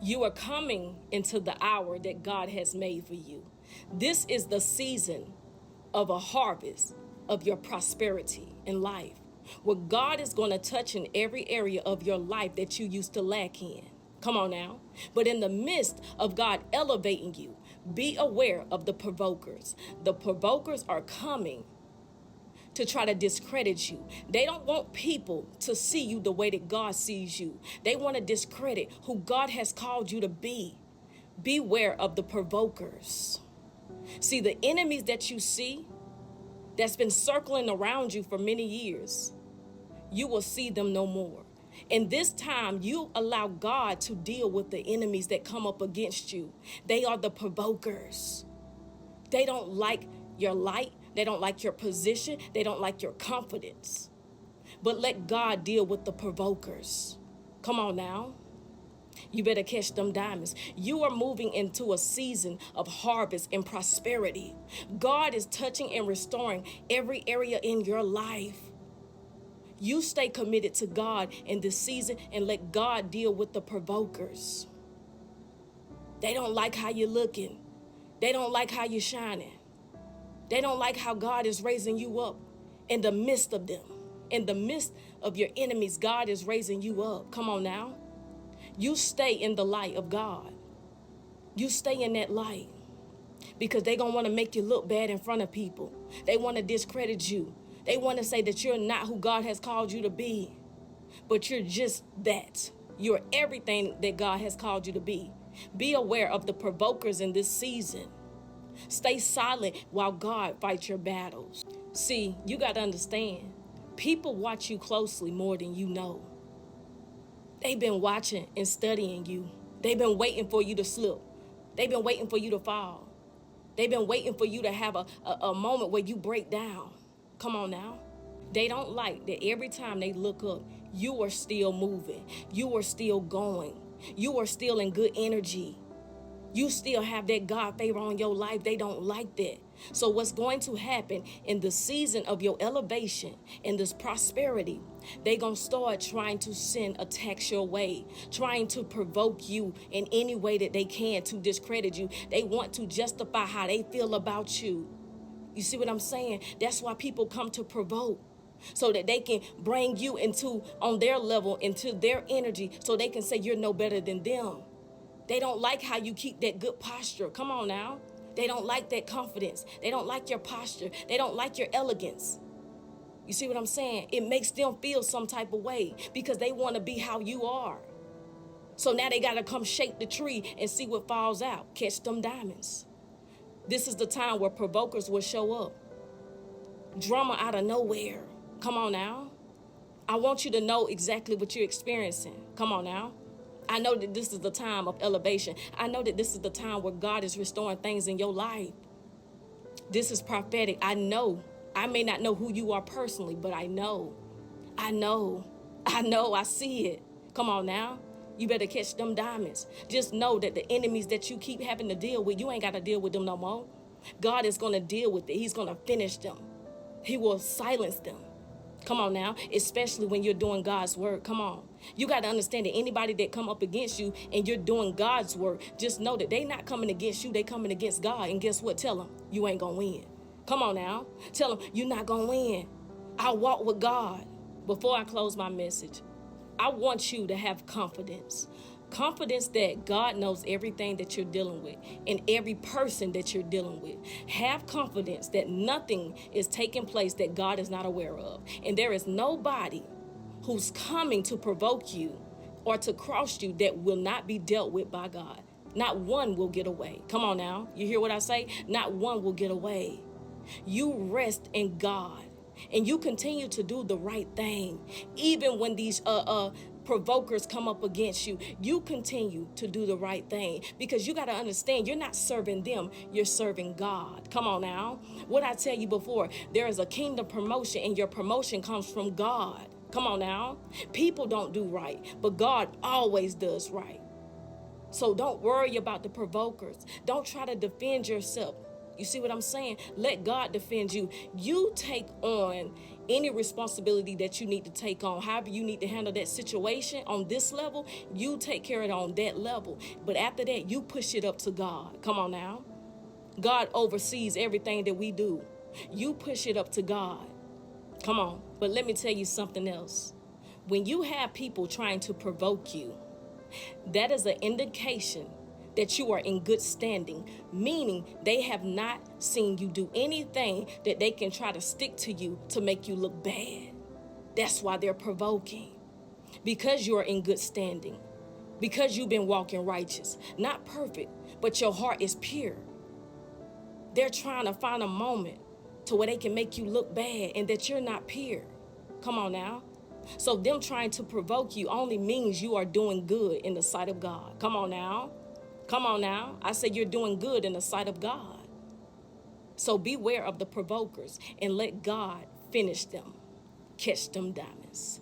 You are coming into the hour that God has made for you. This is the season of a harvest of your prosperity in life, where God is going to touch in every area of your life that you used to lack in. Come on now. But in the midst of God elevating you, be aware of the provokers. The provokers are coming to try to discredit you. They don't want people to see you the way that God sees you. They want to discredit who God has called you to be. Beware of the provokers. See, the enemies that you see that's been circling around you for many years, you will see them no more. And this time, you allow God to deal with the enemies that come up against you. They are the provokers. They don't like your light. They don't like your position. They don't like your confidence. But let God deal with the provokers. Come on now. You better catch them diamonds. You are moving into a season of harvest and prosperity. God is touching and restoring every area in your life. You stay committed to God in this season and let God deal with the provokers. They don't like how you're looking. They don't like how you're shining. They don't like how God is raising you up in the midst of them. In the midst of your enemies, God is raising you up. Come on now. You stay in the light of God. You stay in that light, because they're going to want to make you look bad in front of people. They want to discredit you. They want to say that you're not who God has called you to be, but you're just that. You're everything that God has called you to be. Be aware of the provokers in this season. Stay silent while God fights your battles. See, you got to understand, people watch you closely more than you know. They've been watching and studying you. They've been waiting for you to slip. They've been waiting for you to fall. They've been waiting for you to have a moment where you break down. Come on now. They don't like that every time they look up, you are still moving. You are still going. You are still in good energy. You still have that God favor on your life. They don't like that. So what's going to happen in the season of your elevation, in this prosperity, they're going to start trying to send attacks your way, trying to provoke you in any way that they can to discredit you. They want to justify how they feel about you. You see what I'm saying? That's why people come to provoke, so that they can bring you into on their level, into their energy, so they can say you're no better than them. They don't like how you keep that good posture. Come on now. They don't like that confidence. They don't like your posture. They don't like your elegance. You see what I'm saying? It makes them feel some type of way because they want to be how you are. So now they got to come shake the tree and see what falls out. Catch them diamonds. This is the time where provokers will show up. Drama out of nowhere. Come on now. I want you to know exactly what you're experiencing. Come on now. I know that this is the time of elevation. I know that this is the time where God is restoring things in your life. This is prophetic. I know. I may not know who you are personally, but I know. I see it. Come on now. You better catch them diamonds. Just know that the enemies that you keep having to deal with, you ain't got to deal with them no more. God is going to deal with it. He's going to finish them. He will silence them. Come on now, especially when you're doing God's work. Come on. You got to understand that anybody that come up against you and you're doing God's work, just know that they not coming against you. They coming against God. And guess what? Tell them you ain't going to win. Come on now. Tell them you're not going to win. I walk with God. Before I close my message, I want you to have confidence. Confidence that God knows everything that you're dealing with and every person that you're dealing with. Have confidence that nothing is taking place that God is not aware of. And there is nobody who's coming to provoke you or to cross you that will not be dealt with by God. Not one will get away. Come on now. You hear what I say? Not one will get away. You rest in God and you continue to do the right thing. Even when these provokers come up against you, you continue to do the right thing, because you got to understand you're not serving them, you're serving God. Come on now. What I tell you before, there is a kingdom promotion and your promotion comes from God. Come on now. People don't do right, but God always does right. So don't worry about the provokers. Don't try to defend yourself. You see what I'm saying? Let God defend you. You take on Any responsibility that you need to take on, however you need to handle that situation on this level, you take care of it on that level. But after that, you push it up to God. Come on now. God oversees everything that we do. You push it up to God. Come on. But let me tell you something else. When you have people trying to provoke you, that is an indication that you are in good standing, meaning they have not seen you do anything that they can try to stick to you to make you look bad. That's why they're provoking. Because you are in good standing. Because you've been walking righteous. Not perfect, but your heart is pure. They're trying to find a moment to where they can make you look bad and that you're not pure. Come on now. So them trying to provoke you only means you are doing good in the sight of God. Come on now. Come on now. I say you're doing good in the sight of God. So beware of the provokers and let God finish them. Catch them diamonds.